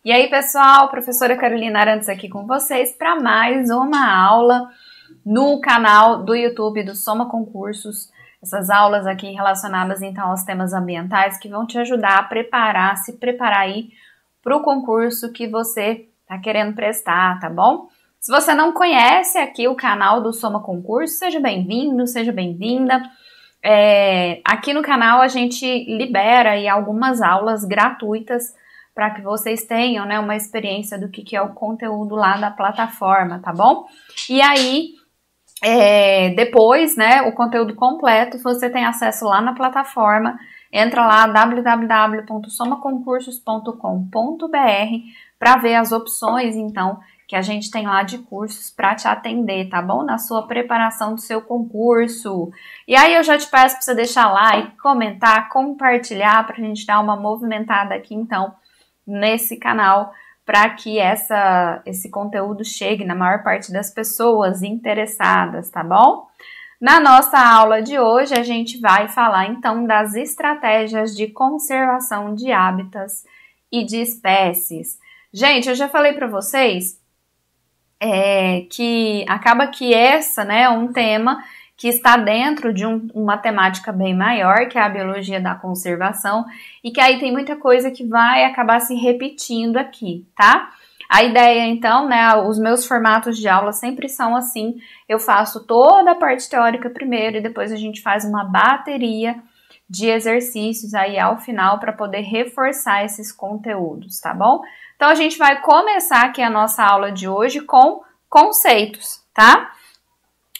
E aí, pessoal, professora Carolina Arantes aqui com vocês para mais uma aula no canal do YouTube do Soma Concursos. Essas aulas aqui relacionadas, então, aos temas ambientais que vão te ajudar a se preparar aí para o concurso que você está querendo prestar, tá bom? Se você não conhece aqui o canal do Soma Concursos, seja bem-vindo, seja bem-vinda. Aqui no canal a gente libera aí algumas aulas gratuitas para que vocês tenham, né, uma experiência do que é o conteúdo lá da plataforma, tá bom? E aí, depois, né, o conteúdo completo você tem acesso lá na plataforma. Entra lá, www.somaconcursos.com.br, para ver as opções, então, que a gente tem lá de cursos para te atender, tá bom? Na sua preparação do seu concurso. E aí eu já te peço para você deixar like, comentar, compartilhar, para a gente dar uma movimentada aqui, então, nesse canal, para que esse conteúdo chegue na maior parte das pessoas interessadas, tá bom? Na nossa aula de hoje, a gente vai falar, então, das estratégias de conservação de hábitats e de espécies. Gente, eu já falei para vocês que acaba que né, é um tema que está dentro de uma temática bem maior, que é a biologia da conservação, e que aí tem muita coisa que vai acabar se repetindo aqui, tá? A ideia, então, né, os meus formatos de aula sempre são assim, eu faço toda a parte teórica primeiro e depois a gente faz uma bateria de exercícios aí ao final para poder reforçar esses conteúdos, tá bom? Então, a gente vai começar aqui a nossa aula de hoje com conceitos, tá?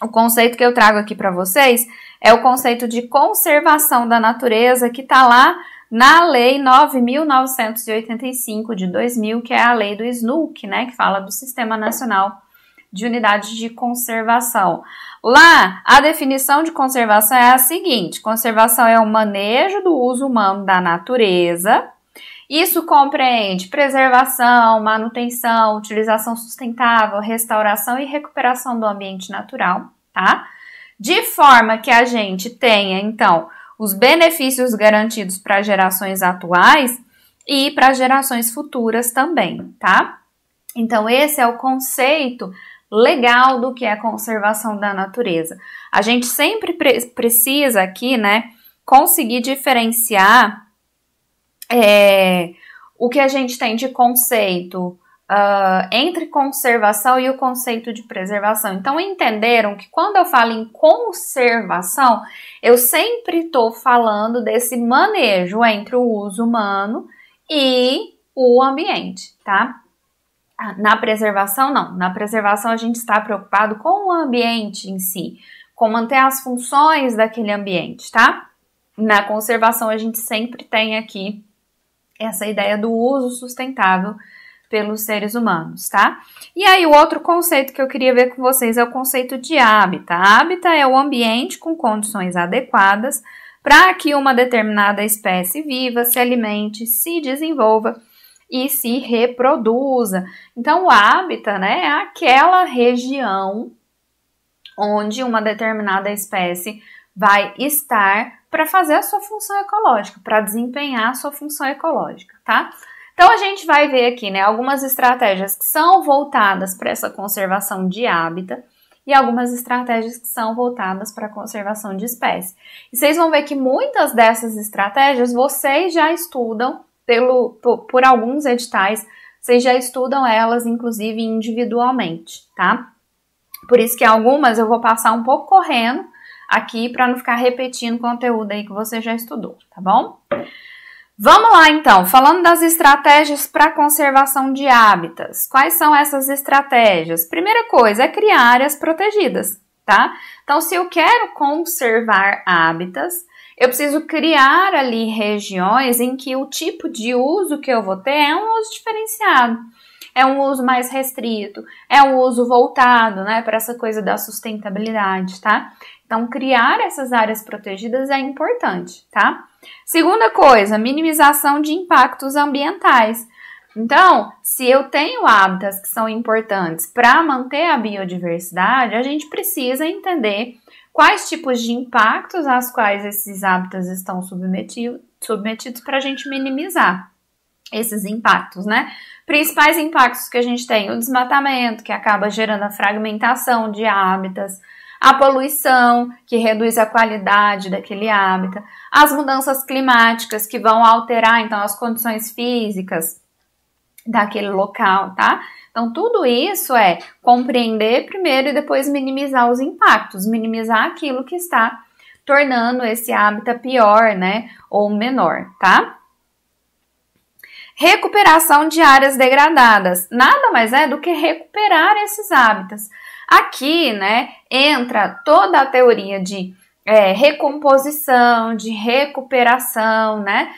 O conceito que eu trago aqui para vocês é o conceito de conservação da natureza, que está lá na Lei 9.985 de 2000, que é a lei do SNUC, né, que fala do Sistema Nacional de Unidades de Conservação. Lá, a definição de conservação é a seguinte: conservação é o manejo do uso humano da natureza. Isso compreende preservação, manutenção, utilização sustentável, restauração e recuperação do ambiente natural, tá? De forma que a gente tenha, então, os benefícios garantidos para gerações atuais e para gerações futuras também, tá? Então, esse é o conceito legal do que é conservação da natureza. A gente sempre precisa aqui, né, conseguir diferenciar o que a gente tem de conceito entre conservação e o conceito de preservação. Então, entenderam que quando eu falo em conservação, eu sempre estou falando desse manejo entre o uso humano e o ambiente, tá? Na preservação, não. Na preservação, a gente está preocupado com o ambiente em si, com manter as funções daquele ambiente, tá? Na conservação, a gente sempre tem aqui essa ideia do uso sustentável pelos seres humanos, tá? E aí, o outro conceito que eu queria ver com vocês é o conceito de hábitat. Hábitat é o ambiente com condições adequadas para que uma determinada espécie viva, se alimente, se desenvolva e se reproduza. Então, o hábitat, né, é aquela região onde uma determinada espécie vai estar para fazer a sua função ecológica, para desempenhar a sua função ecológica, tá? Então, a gente vai ver aqui, né, algumas estratégias que são voltadas para essa conservação de hábitat e algumas estratégias que são voltadas para a conservação de espécie. E vocês vão ver que muitas dessas estratégias vocês já estudam por alguns editais, vocês já estudam elas, inclusive, individualmente, tá? Por isso que algumas eu vou passar um pouco correndo aqui para não ficar repetindo conteúdo aí que você já estudou, tá bom? Vamos lá, então, falando das estratégias para conservação de hábitats. Quais são essas estratégias? Primeira coisa é criar áreas protegidas, tá? Então, se eu quero conservar hábitats, eu preciso criar ali regiões em que o tipo de uso que eu vou ter é um uso diferenciado. É um uso mais restrito, é um uso voltado, né, para essa coisa da sustentabilidade, tá? Então, criar essas áreas protegidas é importante, tá? Segunda coisa, minimização de impactos ambientais. Então, se eu tenho hábitats que são importantes para manter a biodiversidade, a gente precisa entender quais tipos de impactos às quais esses hábitats estão submetidos para a gente minimizar. esses impactos, né? Principais impactos que a gente tem: o desmatamento, que acaba gerando a fragmentação de hábitats, a poluição, que reduz a qualidade daquele hábitat, as mudanças climáticas, que vão alterar, então, as condições físicas daquele local, tá? Então, tudo isso é compreender primeiro e depois minimizar os impactos, minimizar aquilo que está tornando esse hábitat pior, né, ou menor, tá? Recuperação de áreas degradadas. Nada mais é do que recuperar esses hábitats. Aqui, né, entra toda a teoria de recomposição, de recuperação, né,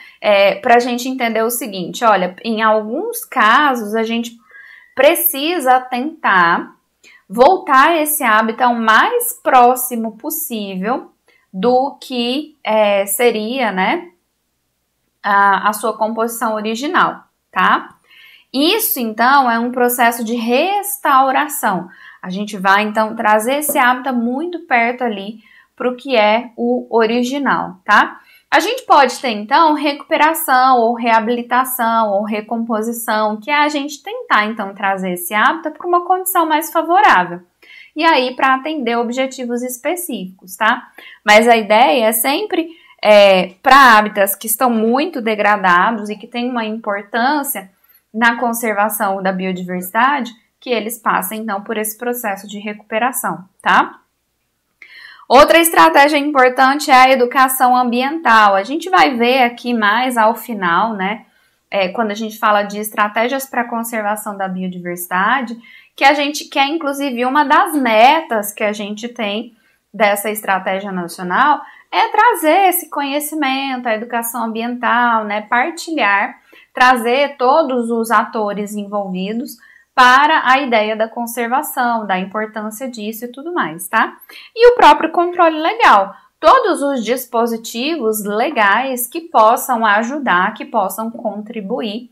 para a gente entender o seguinte: olha, em alguns casos a gente precisa tentar voltar esse hábitat o mais próximo possível do que seria, né, a sua composição original, tá? Isso, então, é um processo de restauração. A gente vai, então, trazer esse hábitat muito perto ali para o que é o original, tá? A gente pode ter, então, recuperação ou reabilitação ou recomposição, que é a gente tentar, então, trazer esse hábitat para uma condição mais favorável. E aí, para atender objetivos específicos, tá? Mas a ideia é sempre para hábitats que estão muito degradados e que têm uma importância na conservação da biodiversidade, que eles passem, então, por esse processo de recuperação, tá? Outra estratégia importante é a educação ambiental. A gente vai ver aqui mais ao final, né, quando a gente fala de estratégias para a conservação da biodiversidade, que é inclusive uma das metas que a gente tem dessa estratégia nacional, é trazer esse conhecimento, a educação ambiental, né, partilhar, trazer todos os atores envolvidos para a ideia da conservação, da importância disso e tudo mais, tá? E o próprio controle legal, todos os dispositivos legais que possam ajudar, que possam contribuir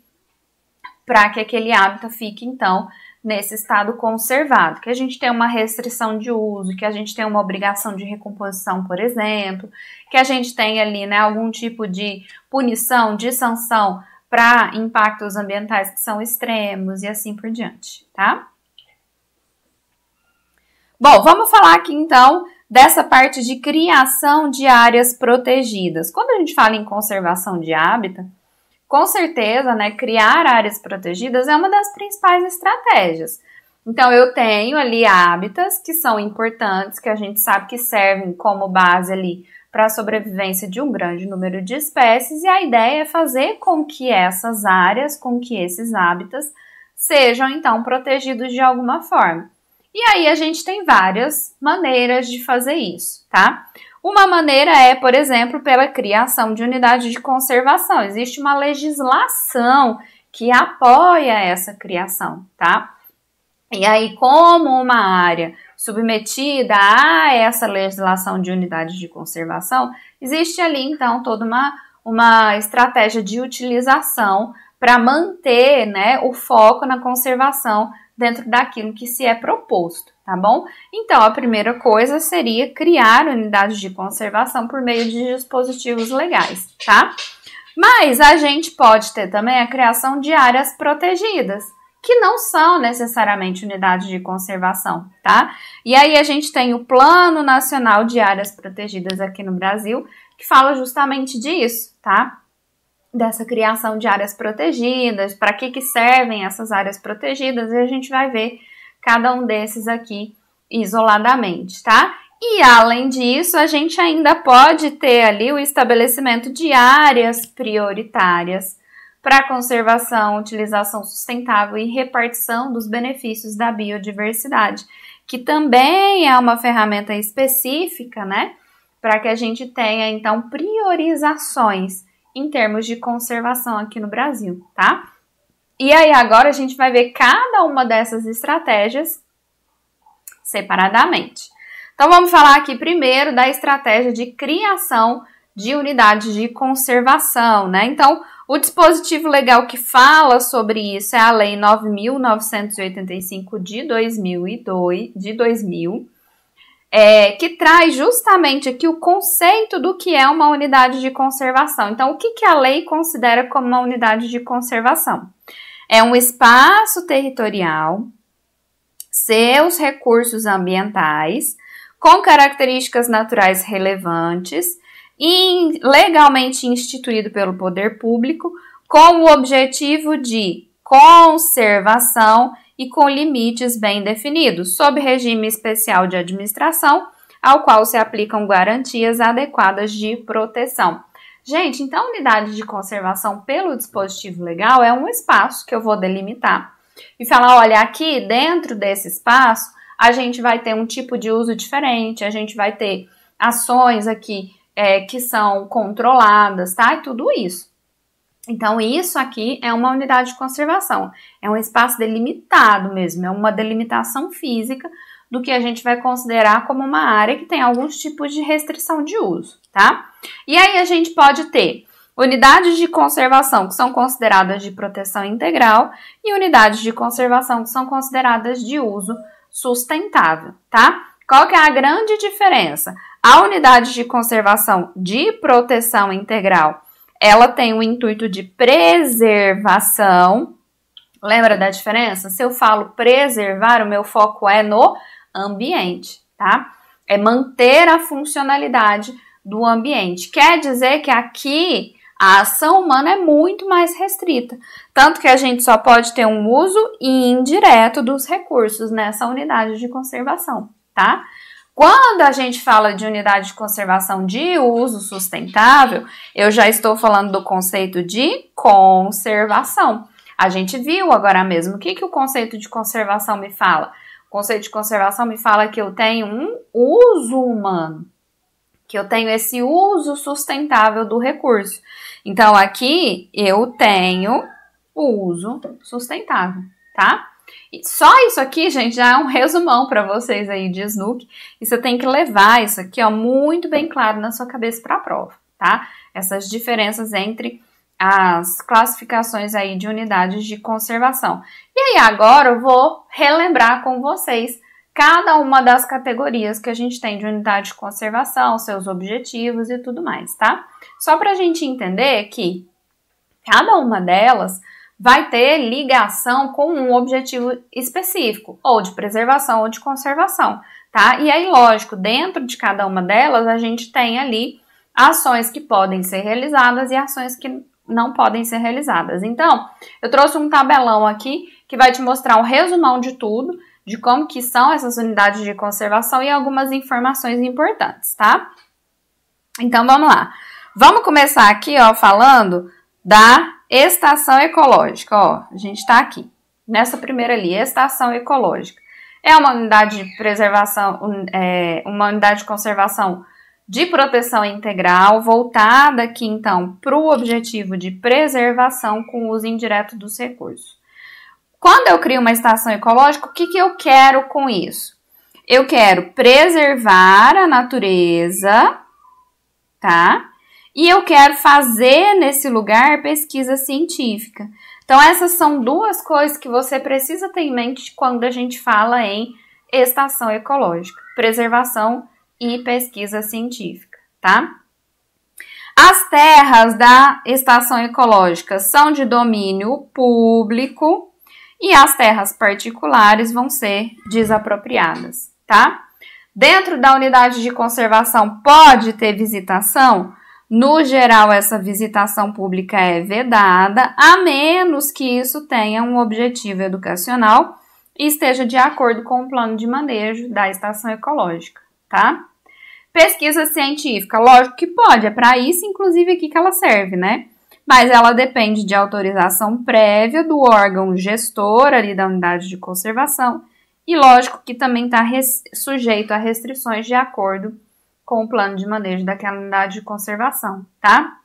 para que aquele hábitat fique, então, nesse estado conservado, que a gente tem uma restrição de uso, que a gente tem uma obrigação de recomposição, por exemplo, que a gente tem ali, né, algum tipo de punição, de sanção para impactos ambientais que são extremos e assim por diante, tá? Bom, vamos falar aqui então dessa parte de criação de áreas protegidas. Quando a gente fala em conservação de hábitat, com certeza, né, criar áreas protegidas é uma das principais estratégias. Então, eu tenho ali hábitats que são importantes, que a gente sabe que servem como base ali para a sobrevivência de um grande número de espécies, e a ideia é fazer com que essas áreas, com que esses hábitats sejam, então, protegidos de alguma forma. E aí a gente tem várias maneiras de fazer isso, tá? Uma maneira é, por exemplo, pela criação de unidades de conservação. Existe uma legislação que apoia essa criação, tá? E aí, como uma área submetida a essa legislação de unidades de conservação, existe ali, então, toda uma estratégia de utilização para manter, né, o foco na conservação dentro daquilo que se é proposto, tá bom? Então, a primeira coisa seria criar unidades de conservação por meio de dispositivos legais, tá? Mas a gente pode ter também a criação de áreas protegidas, que não são necessariamente unidades de conservação, tá? E aí a gente tem o Plano Nacional de Áreas Protegidas aqui no Brasil, que fala justamente disso, tá? Dessa criação de áreas protegidas, para que servem essas áreas protegidas, e a gente vai ver cada um desses aqui isoladamente, tá? E além disso, a gente ainda pode ter ali o estabelecimento de áreas prioritárias para conservação, utilização sustentável e repartição dos benefícios da biodiversidade, que também é uma ferramenta específica, né? Para que a gente tenha, então, priorizações em termos de conservação aqui no Brasil, tá? E aí agora a gente vai ver cada uma dessas estratégias separadamente. Então vamos falar aqui primeiro da estratégia de criação de unidades de conservação, né? Então, o dispositivo legal que fala sobre isso é a Lei 9.985 de 2000, que traz justamente aqui o conceito do que é uma unidade de conservação. Então, o que a lei considera como uma unidade de conservação? É um espaço territorial, seus recursos ambientais, com características naturais relevantes, legalmente instituído pelo poder público, com o objetivo de conservação e com limites bem definidos, sob regime especial de administração, ao qual se aplicam garantias adequadas de proteção. Gente, então a unidade de conservação pelo dispositivo legal é um espaço que eu vou delimitar e falar, olha, aqui dentro desse espaço a gente vai ter um tipo de uso diferente, a gente vai ter ações aqui que são controladas, tá? E tudo isso. Então, isso aqui é uma unidade de conservação, é um espaço delimitado mesmo, é uma delimitação física do que a gente vai considerar como uma área que tem alguns tipos de restrição de uso, tá? E aí a gente pode ter unidades de conservação que são consideradas de proteção integral e unidades de conservação que são consideradas de uso sustentável, tá? Qual que é a grande diferença? A unidade de conservação de proteção integral, ela tem o intuito de preservação. Lembra da diferença? Se eu falo preservar, o meu foco é no ambiente, tá? É manter a funcionalidade do ambiente. Quer dizer que aqui a ação humana é muito mais restrita. Tanto que a gente só pode ter um uso indireto dos recursos nessa unidade de conservação, tá? Quando a gente fala de unidade de conservação de uso sustentável, eu já estou falando do conceito de conservação. A gente viu agora mesmo o que o conceito de conservação me fala. O conceito de conservação me fala que eu tenho um uso humano, que eu tenho esse uso sustentável do recurso. Então, aqui eu tenho o uso sustentável, tá? E só isso aqui, gente, já é um resumão para vocês aí de SNUC. E você tem que levar isso aqui, ó, muito bem claro na sua cabeça para a prova, tá? Essas diferenças entre as classificações aí de unidades de conservação. E aí agora eu vou relembrar com vocês cada uma das categorias que a gente tem de unidade de conservação, seus objetivos e tudo mais, tá? Só para a gente entender que cada uma delas vai ter ligação com um objetivo específico, ou de preservação ou de conservação, tá? E aí, lógico, dentro de cada uma delas, a gente tem ali ações que podem ser realizadas e ações que não podem ser realizadas. Então, eu trouxe um tabelão aqui que vai te mostrar um resumão de tudo, de como que são essas unidades de conservação e algumas informações importantes, tá? Então, vamos lá. Vamos começar aqui, ó, falando da estação ecológica, ó, a gente tá aqui, nessa primeira ali, estação ecológica. É uma unidade de preservação, uma unidade de conservação de proteção integral, voltada aqui, então, para o objetivo de preservação com uso indireto dos recursos. Quando eu crio uma estação ecológica, o que eu quero com isso? Eu quero preservar a natureza, tá? E eu quero fazer nesse lugar pesquisa científica. Então, essas são duas coisas que você precisa ter em mente quando a gente fala em estação ecológica: preservação e pesquisa científica, tá? As terras da estação ecológica são de domínio público e as terras particulares vão ser desapropriadas, tá? Dentro da unidade de conservação pode ter visitação? No geral, essa visitação pública é vedada, a menos que isso tenha um objetivo educacional e esteja de acordo com o plano de manejo da estação ecológica, tá? Pesquisa científica, lógico que pode, é para isso, inclusive, aqui que ela serve, né? Mas ela depende de autorização prévia do órgão gestor ali da unidade de conservação e, lógico, que também está sujeito a restrições de acordo com o plano de manejo daquela unidade de conservação, tá?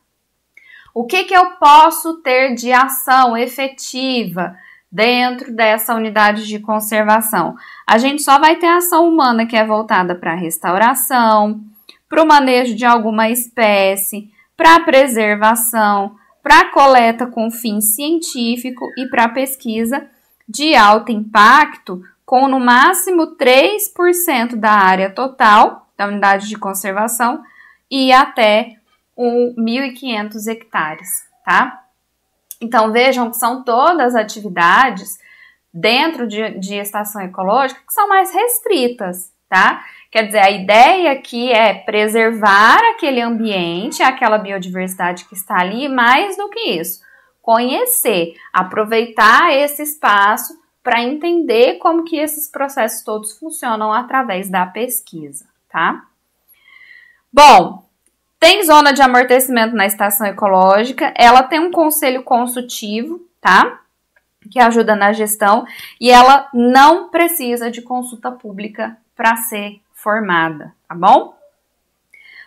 O que eu posso ter de ação efetiva dentro dessa unidade de conservação? A gente só vai ter ação humana que é voltada para a restauração, para o manejo de alguma espécie, para a preservação, para a coleta com fim científico e para a pesquisa de alto impacto com no máximo 3% da área total da unidade de conservação e até 1.500 hectares, tá? Então, vejam que são todas atividades dentro de estação ecológica que são mais restritas, tá? Quer dizer, a ideia aqui é preservar aquele ambiente, aquela biodiversidade que está ali, mais do que isso, conhecer, aproveitar esse espaço para entender como que esses processos todos funcionam através da pesquisa, tá? Bom, tem zona de amortecimento na estação ecológica, ela tem um conselho consultivo, tá? Que ajuda na gestão e ela não precisa de consulta pública para ser formada, tá bom?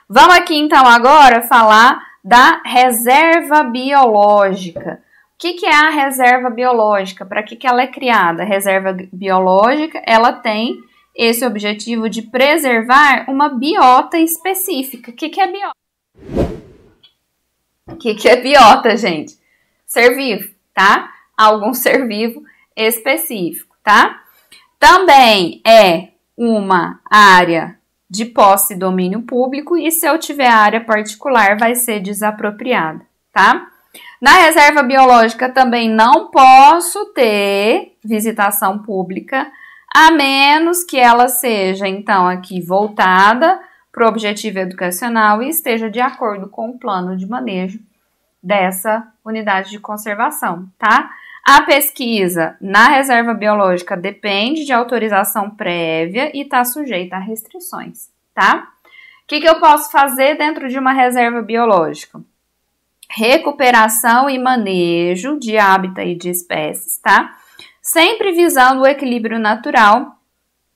Vamos aqui então agora falar da reserva biológica. O que é a reserva biológica? Para que ela é criada? A reserva biológica, ela tem esse objetivo de preservar uma biota específica. O que é biota? O que é biota, gente? Ser vivo, tá? Algum ser vivo específico, tá? Também é uma área de posse e domínio público e se eu tiver área particular vai ser desapropriada, tá? Na reserva biológica também não posso ter visitação pública, a menos que ela seja, então, aqui voltada para o objetivo educacional e esteja de acordo com o plano de manejo dessa unidade de conservação, tá? A pesquisa na reserva biológica depende de autorização prévia e está sujeita a restrições, tá? O que eu posso fazer dentro de uma reserva biológica? Recuperação e manejo de hábitat e de espécies, tá? Sempre visando o equilíbrio natural,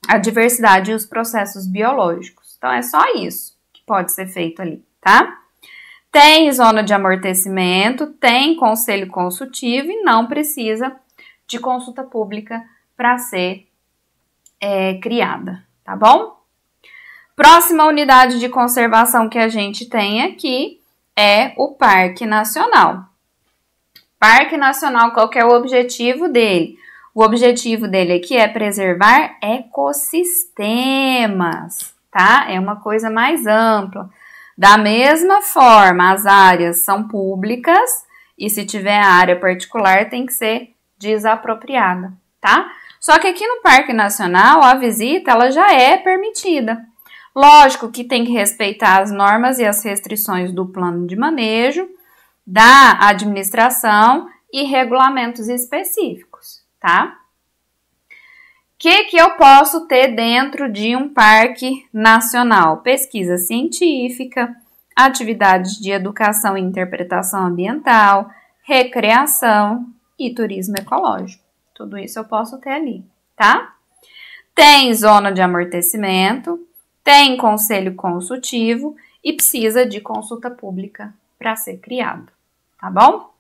a diversidade e os processos biológicos. Então, é só isso que pode ser feito ali, tá? Tem zona de amortecimento, tem conselho consultivo e não precisa de consulta pública para ser criada, tá bom? Próxima unidade de conservação que a gente tem aqui é o Parque Nacional. Parque Nacional, qual que é o objetivo dele? O objetivo dele aqui é preservar ecossistemas, tá? É uma coisa mais ampla. Da mesma forma, as áreas são públicas e se tiver área particular tem que ser desapropriada, tá? Só que aqui no Parque Nacional a visita ela já é permitida. Lógico que tem que respeitar as normas e as restrições do plano de manejo, da administração e regulamentos específicos, tá? O que eu posso ter dentro de um parque nacional? Pesquisa científica, atividades de educação e interpretação ambiental, recreação e turismo ecológico. Tudo isso eu posso ter ali, tá? Tem zona de amortecimento, tem conselho consultivo e precisa de consulta pública para ser criado, tá bom?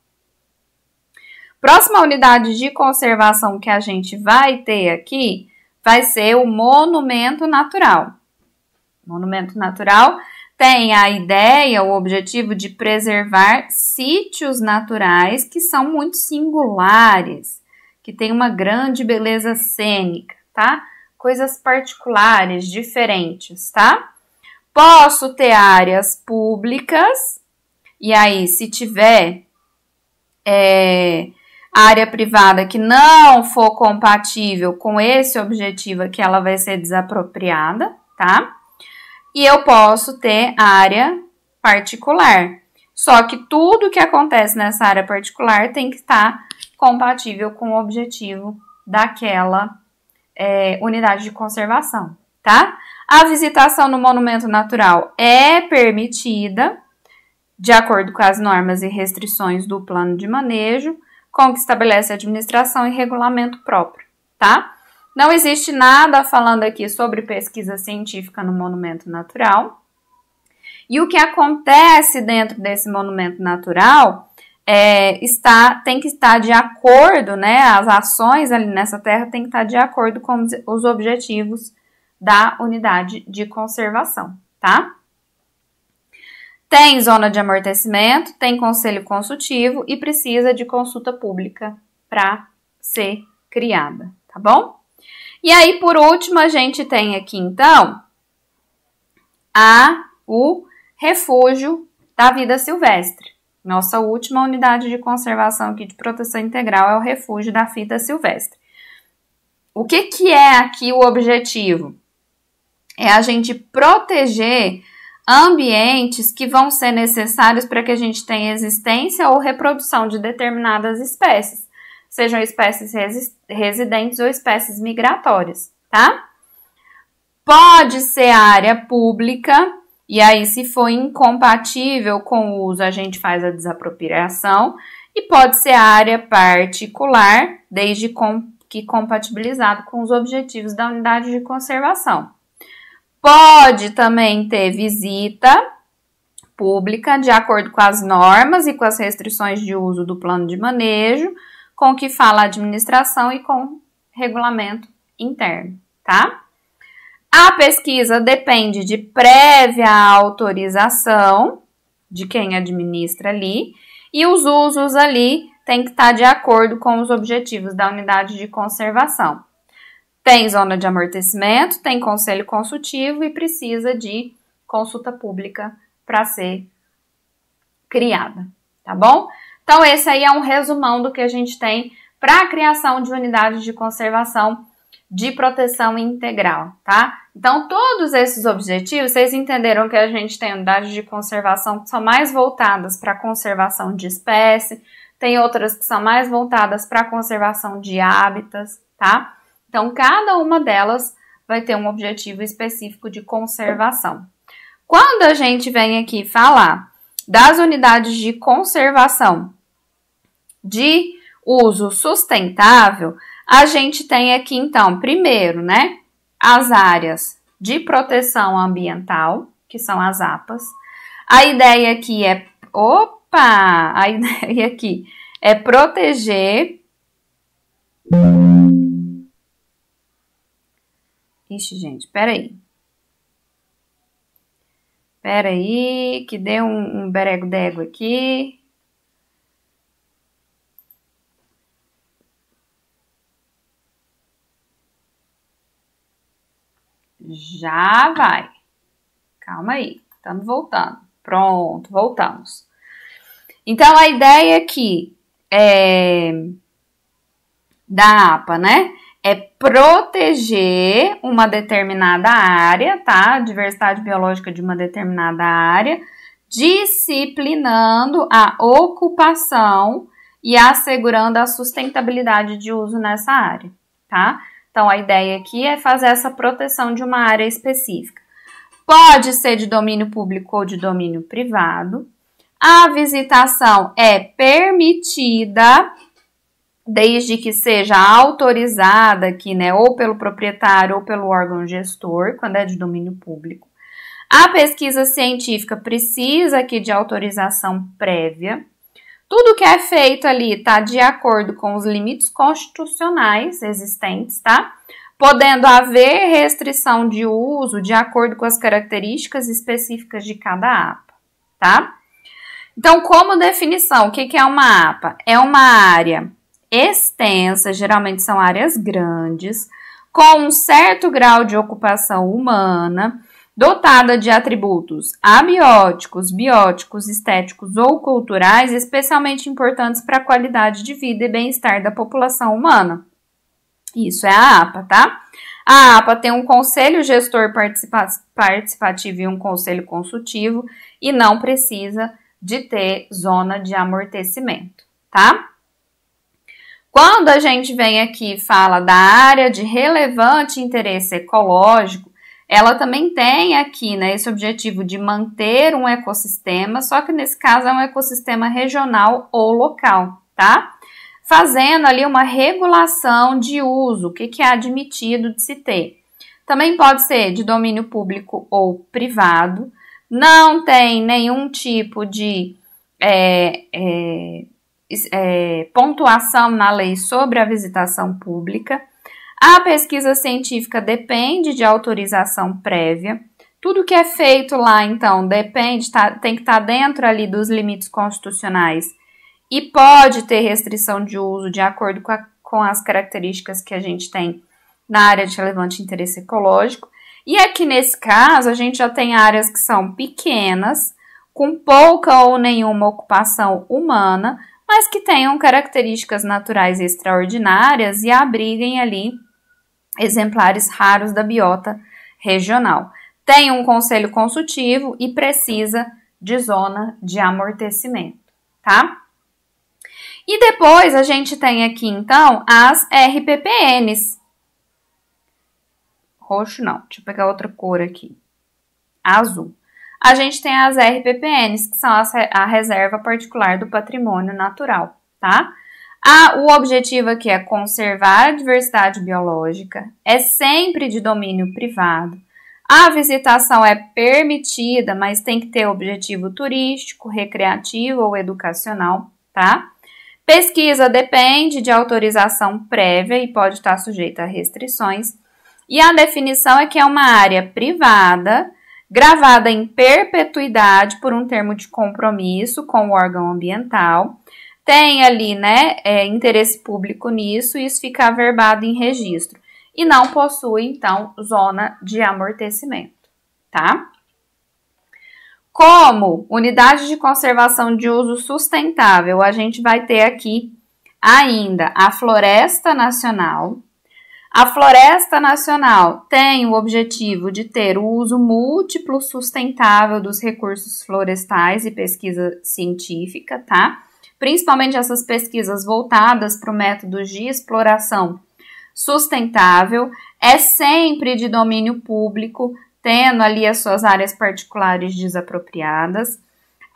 Próxima unidade de conservação que a gente vai ter aqui vai ser o monumento natural. Monumento natural tem a ideia, o objetivo de preservar sítios naturais que são muito singulares, que tem uma grande beleza cênica, tá? Coisas particulares, diferentes, tá? Posso ter áreas públicas, e aí, se tiver área privada que não for compatível com esse objetivo aqui, ela vai ser desapropriada, tá? E eu posso ter área particular. Só que tudo que acontece nessa área particular tem que estar compatível com o objetivo daquela unidade de conservação, tá? A visitação no monumento natural é permitida de acordo com as normas e restrições do plano de manejo, com que estabelece a administração e regulamento próprio, tá? Não existe nada falando aqui sobre pesquisa científica no monumento natural. E o que acontece dentro desse monumento natural tem que estar de acordo, né? As ações ali nessa terra tem que estar de acordo com os objetivos da unidade de conservação, tá? Tem zona de amortecimento, tem conselho consultivo e precisa de consulta pública para ser criada, tá bom? E aí, por último, a gente tem aqui, então, o refúgio da vida silvestre. Nossa última unidade de conservação aqui de proteção integral é o refúgio da vida silvestre. O que é aqui o objetivo? É a gente proteger ambientes que vão ser necessários para que a gente tenha existência ou reprodução de determinadas espécies, sejam espécies residentes ou espécies migratórias, tá? Pode ser área pública, e aí se for incompatível com o uso, a gente faz a desapropriação, e pode ser área particular, desde que compatibilizado com os objetivos da unidade de conservação. Pode também ter visita pública, de acordo com as normas e com as restrições de uso do plano de manejo, com o que fala a administração e com regulamento interno, tá? A pesquisa depende de prévia autorização de quem administra ali, e os usos ali têm que estar de acordo com os objetivos da unidade de conservação. Tem zona de amortecimento, tem conselho consultivo e precisa de consulta pública para ser criada, tá bom? Então, esse aí é um resumão do que a gente tem para a criação de unidades de conservação de proteção integral, tá? Então, todos esses objetivos, vocês entenderam que a gente tem unidades de conservação que são mais voltadas para a conservação de espécie, tem outras que são mais voltadas para a conservação de hábitats, tá? Então, cada uma delas vai ter um objetivo específico de conservação. Quando a gente vem aqui falar das unidades de conservação de uso sustentável, a gente tem aqui, então, primeiro, né, as áreas de proteção ambiental, que são as APAs. A ideia aqui é, a ideia aqui é proteger... Ixi, gente, peraí, que deu um berego-dego aqui. Já vai. Calma aí, estamos voltando. Pronto, voltamos. Então, a ideia aqui da APA, né? É proteger uma determinada área, tá? A diversidade biológica de uma determinada área, disciplinando a ocupação e assegurando a sustentabilidade de uso nessa área, tá? Então, a ideia aqui é fazer essa proteção de uma área específica. Pode ser de domínio público ou de domínio privado. A visitação é permitida, desde que seja autorizada aqui, né, ou pelo proprietário ou pelo órgão gestor, quando é de domínio público. A pesquisa científica precisa aqui de autorização prévia. Tudo que é feito ali está de acordo com os limites constitucionais existentes, tá? Podendo haver restrição de uso de acordo com as características específicas de cada APA, tá? Então, como definição, o que é uma APA? É uma área extensa, geralmente são áreas grandes, com um certo grau de ocupação humana, dotada de atributos abióticos, bióticos, estéticos ou culturais, especialmente importantes para a qualidade de vida e bem-estar da população humana. Isso é a APA, tá? A APA tem um conselho gestor participativo e um conselho consultivo e não precisa de ter zona de amortecimento, tá? Quando a gente vem aqui e fala da área de relevante interesse ecológico, ela também tem aqui, né, esse objetivo de manter um ecossistema, só que nesse caso é um ecossistema regional ou local, tá? Fazendo ali uma regulação de uso, o que é admitido de se ter. Também pode ser de domínio público ou privado, não tem nenhum tipo de pontuação na lei sobre a visitação pública. A pesquisa científica depende de autorização prévia. Tudo que é feito lá, então, tem que estar dentro ali dos limites constitucionais e pode ter restrição de uso de acordo com as características que a gente tem na área de relevante interesse ecológico. E aqui nesse caso, a gente já tem áreas que são pequenas, com pouca ou nenhuma ocupação humana, mas que tenham características naturais extraordinárias e abriguem ali exemplares raros da biota regional. Tem um conselho consultivo e precisa de zona de amortecimento, tá? E depois a gente tem aqui, então, as RPPNs. Roxo não, deixa eu pegar outra cor aqui. Azul. A gente tem as RPPNs, que são a Reserva Particular do Patrimônio Natural, tá? O objetivo aqui é conservar a diversidade biológica, é sempre de domínio privado. A visitação é permitida, mas tem que ter objetivo turístico, recreativo ou educacional, tá? Pesquisa depende de autorização prévia e pode estar sujeita a restrições. E a definição é que é uma área privada, gravada em perpetuidade por um termo de compromisso com o órgão ambiental. Tem ali, né, interesse público nisso e isso fica averbado em registro. E não possui, então, zona de amortecimento, tá? Como unidade de conservação de uso sustentável, a gente vai ter aqui ainda a Floresta Nacional. A Floresta Nacional tem o objetivo de ter o uso múltiplo sustentável dos recursos florestais e pesquisa científica, tá? Principalmente essas pesquisas voltadas para o método de exploração sustentável, é sempre de domínio público, tendo ali as suas áreas particulares desapropriadas.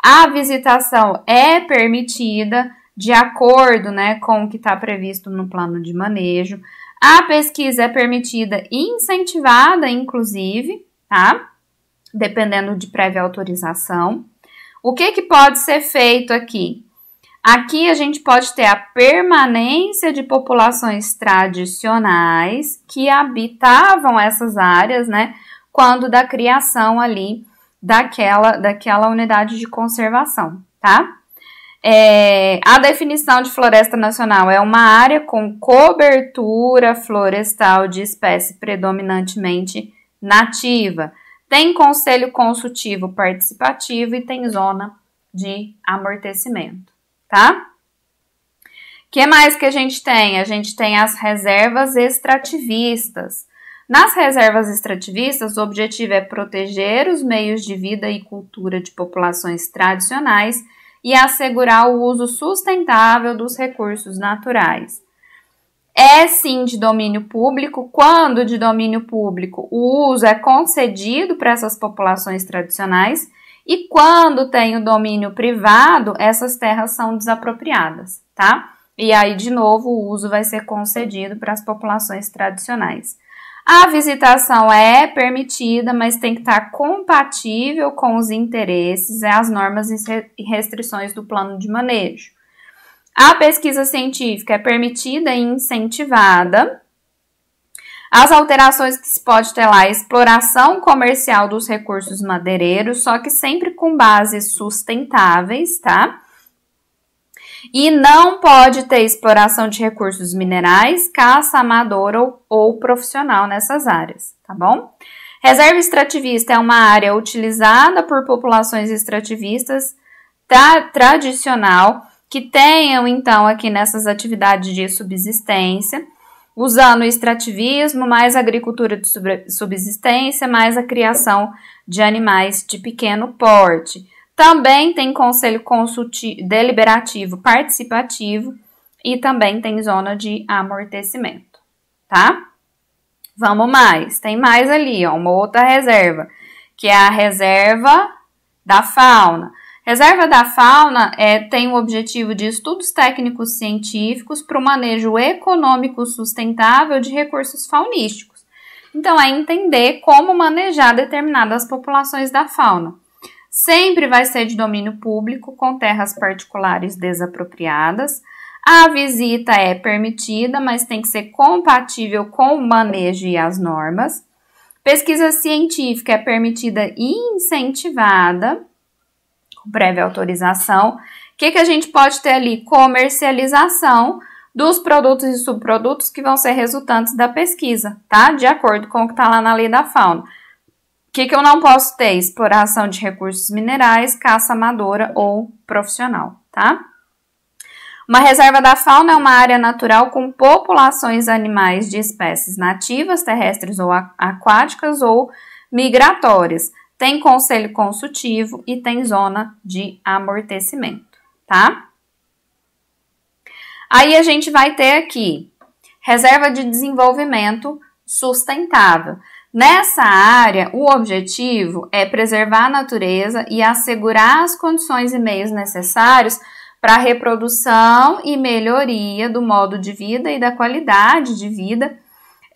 A visitação é permitida de acordo, né, com o que está previsto no plano de manejo. A pesquisa é permitida e incentivada, inclusive, tá? Dependendo de prévia autorização. O que pode ser feito aqui? Aqui a gente pode ter a permanência de populações tradicionais que habitavam essas áreas, né, quando da criação ali daquela unidade de conservação, tá? A definição de floresta nacional é uma área com cobertura florestal de espécie predominantemente nativa. Tem conselho consultivo participativo e tem zona de amortecimento, tá? O que mais que a gente tem? A gente tem as reservas extrativistas. Nas reservas extrativistas, o objetivo é proteger os meios de vida e cultura de populações tradicionais e assegurar o uso sustentável dos recursos naturais. É sim de domínio público, quando de domínio público o uso é concedido para essas populações tradicionais e quando tem o domínio privado, essas terras são desapropriadas, tá? E aí, de novo, o uso vai ser concedido para as populações tradicionais. A visitação é permitida, mas tem que estar compatível com os interesses e as normas e restrições do plano de manejo. A pesquisa científica é permitida e incentivada. As alterações que se pode ter lá, exploração comercial dos recursos madeireiros, só que sempre com bases sustentáveis, tá? E não pode ter exploração de recursos minerais, caça amadora ou profissional nessas áreas, tá bom? Reserva extrativista é uma área utilizada por populações extrativistas tradicional que tenham, então, aqui nessas atividades de subsistência, usando o extrativismo, mais agricultura de subsistência, mais a criação de animais de pequeno porte. Também tem conselho consultivo, deliberativo participativo e também tem zona de amortecimento, tá? Vamos mais, tem mais ali, ó, uma outra reserva, que é a reserva da fauna. Reserva da fauna tem o objetivo de estudos técnicos científicos para o manejo econômico sustentável de recursos faunísticos. Então, é entender como manejar determinadas populações da fauna. Sempre vai ser de domínio público, com terras particulares desapropriadas. A visita é permitida, mas tem que ser compatível com o manejo e as normas. Pesquisa científica é permitida e incentivada, com prévia autorização. O que a gente pode ter ali? Comercialização, dos produtos e subprodutos que vão ser resultantes da pesquisa, tá? De acordo com o que está lá na lei da fauna. O que eu não posso ter? Exploração de recursos minerais, caça amadora ou profissional, tá? Uma reserva da fauna é uma área natural com populações animais de espécies nativas, terrestres ou aquáticas ou migratórias. Tem conselho consultivo e tem zona de amortecimento, tá? Aí a gente vai ter aqui reserva de desenvolvimento sustentável. Nessa área, o objetivo é preservar a natureza e assegurar as condições e meios necessários para a reprodução e melhoria do modo de vida e da qualidade de vida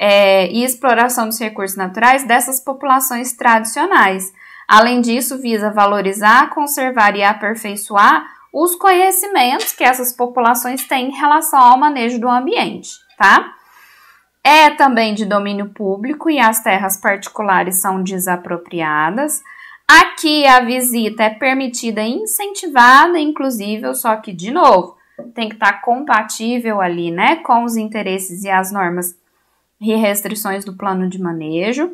e exploração dos recursos naturais dessas populações tradicionais. Além disso, visa valorizar, conservar e aperfeiçoar os conhecimentos que essas populações têm em relação ao manejo do ambiente, tá? É também de domínio público e as terras particulares são desapropriadas. Aqui a visita é permitida e incentivada, inclusive, só que, de novo, tem que estar compatível ali, né, com os interesses e as normas e restrições do plano de manejo.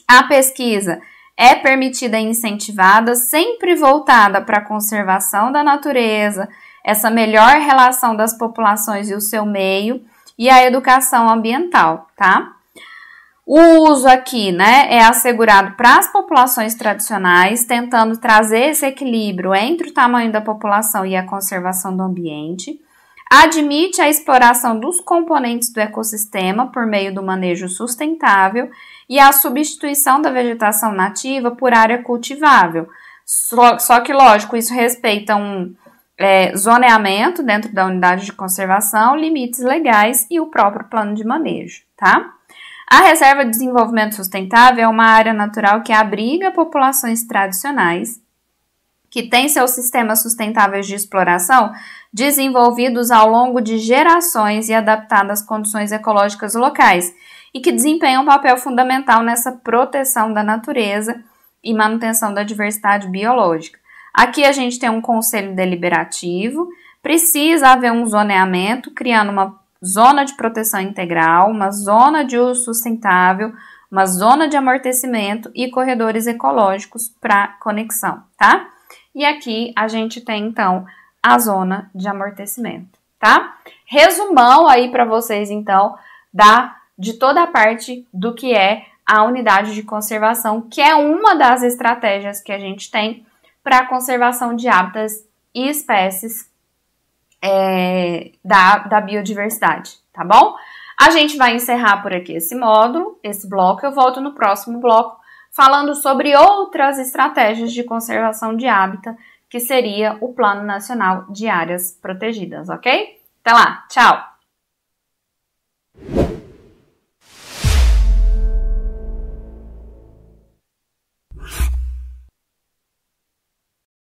A pesquisa é permitida e incentivada, sempre voltada para a conservação da natureza, essa melhor relação das populações e o seu meio e a educação ambiental, tá? O uso aqui, né, é assegurado para as populações tradicionais, tentando trazer esse equilíbrio entre o tamanho da população e a conservação do ambiente. Admite a exploração dos componentes do ecossistema por meio do manejo sustentável e a substituição da vegetação nativa por área cultivável. Só que, lógico, isso respeita um zoneamento dentro da unidade de conservação, limites legais e o próprio plano de manejo, tá? A Reserva de Desenvolvimento Sustentável é uma área natural que abriga populações tradicionais, que tem seus sistemas sustentáveis de exploração desenvolvidos ao longo de gerações e adaptados às condições ecológicas locais, e que desempenham um papel fundamental nessa proteção da natureza e manutenção da diversidade biológica. Aqui a gente tem um conselho deliberativo, precisa haver um zoneamento, criando uma zona de proteção integral, uma zona de uso sustentável, uma zona de amortecimento e corredores ecológicos para conexão, tá? E aqui a gente tem, então, a zona de amortecimento, tá? Resumão aí para vocês, então, de toda a parte do que é a unidade de conservação, que é uma das estratégias que a gente tem para a conservação de hábitats e espécies da biodiversidade, tá bom? A gente vai encerrar por aqui esse módulo, esse bloco. Eu volto no próximo bloco falando sobre outras estratégias de conservação de hábitat, que seria o Plano Nacional de Áreas Protegidas, ok? Até lá, tchau!